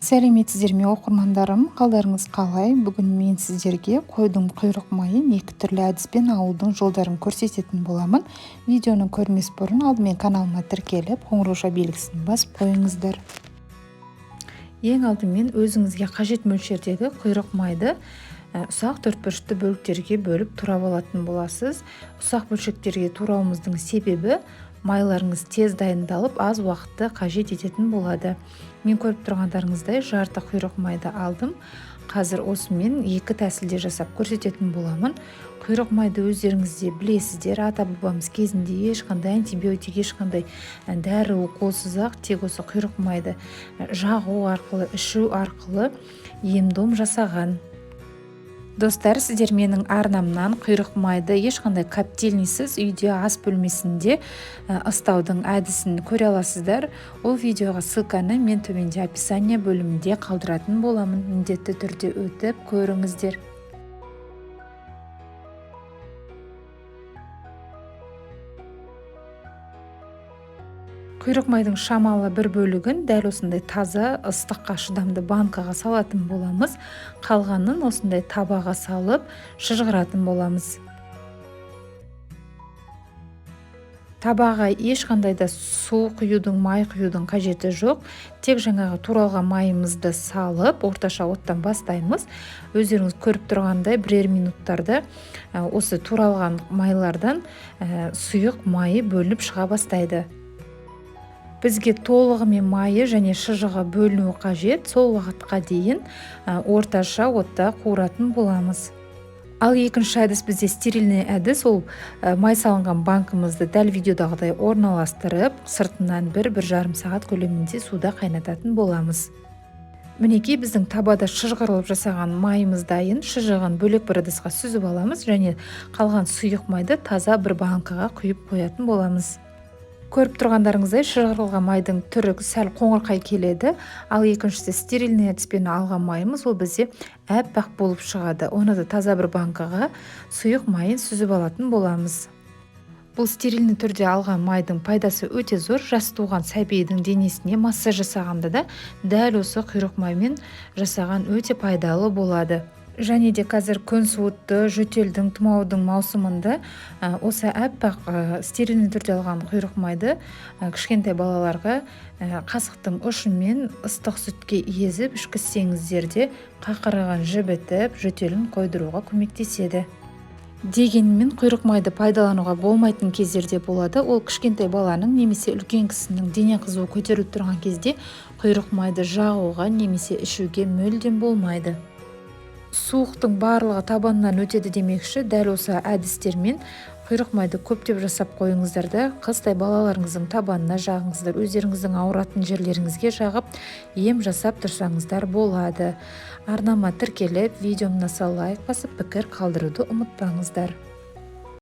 Сәлеметсіздер ме оқырмандарым, қалдарыңыз қалай? Бүгін мен сіздерге қойдың құйрық майын екі түрлі әдіспен алудың жолдарын көрсететін боламын. Видеоны көрмес бұрын алдымен каналыма тіркеліп, қоңырау белгісін басып қойыңыздар. Ең алдымен өзіңізге қажет мөлшердегі құйрық майды ұсақ төртбұрышты бөліктерге бөліп турап алатын боласыз. Ұсақ бөлшектерге турауымыздың себебі майларыңыз тез дайындалып, аз уақытты қажет ететін болады. Мен көріп тұрғандарыңыздай жарты құйрық майды алдым. Қазір осымен екі тәсілде жасап көрсететін боламын. Құйрық майды өздеріңізде білесіздер, ата-бабамыз кезінде ешқандай антибиотик, ешқандай дәрі уколсыз-ақ тек осы құйрық майды жағу арқылы, ішу арқылы ем-дом жасаған. Достар, сіздер менің арнамнан құйрық майды ешқандай коптильнисіз үйде ас бөлмесінде ыстаудың әдісін көре аласыздар. Ол видеоға ссылканы мен төменде описание бөлімінде қалдыратын боламын. Міндетті түрде өтіп көріңіздер. Құйрық майдың шамалы бір бөлігін дәл осындай таза ыстыққа шыдамды банкаға салатын боламыз. Қалғанын осындай табаға салып шыжғыратын боламыз. Табаға ешқандай да су құюдың, май құюдың қажеті жоқ. Тек жаңағы туралған майымызды салып, орташа оттан бастаймыз. Өздеріңіз көріп тұрғандай бірер минуттарда осы туралған майлардан сұйық майы бөлініп шыға бастайды. Бізге толығымен майы және шыжығы бөлінуі қажет. Сол уақытқа дейін орташа отта қуыратын боламыз. Ал екінші әдіс бізде стерильный әдіс. Ол май салынған банкымызды дәл видеодағыдай орналастырып, сыртынан 1-1,5 сағат көлемінде суда қайнататын боламыз. Мінекей біздің табада шыжғырылып жасаған майымыз дайын. Шыжығын бөлек бір ыдысқа сүзіп аламыз және қалған сұйық майды таза бір банкаға құйып қоятын боламыз. Көріп тұрғандарыңыздай шыжғырылған майдың түрі сәл қоңырқай келеді, ал екіншісі стерильный әдіспен алған майымыз ол бізде әппақ болып шығады. Оны да таза бір банкаға сұйық майын сүзіп алатын боламыз. Бұл стерильный түрде алған майдың пайдасы өте зор. Жас туған сәбидің денесіне массаж жасағанда да дәл осы құйрық маймен жасаған өте пайдалы болады. Және де қазір күн суытты, жөтелдің, тұмаудың маусымында осы әппақ стерильный түрде алған құйрық майды кішкентай балаларға қасықтың ұшымен ыстық сүтке езіп ішкізсеңіздер де қақыраған жібітіп, жөтелін қойдыруға көмектеседі. Дегенмен құйрық майды пайдалануға болмайтын кездерде болады. Ол кішкентай баланың немесе үлкен кісінің дене қызуы көтеріліп тұрған кезде құйрық майды жағуға немесе ішуге мүлдем болмайды. Суықтың барлығы табанынан өтеді демекші, дәл осы әдістермен құйрық майды көптеп жасап қойыңыздар да қыстай балаларыңыздың табанына жағыңыздар. Өздеріңіздің ауыратын жерлеріңізге жағып, ем жасап тұрсаңыздар болады. Арнама тіркеліп, видеомды лайк басып, пікір қалдыруды ұмытпаңыздар.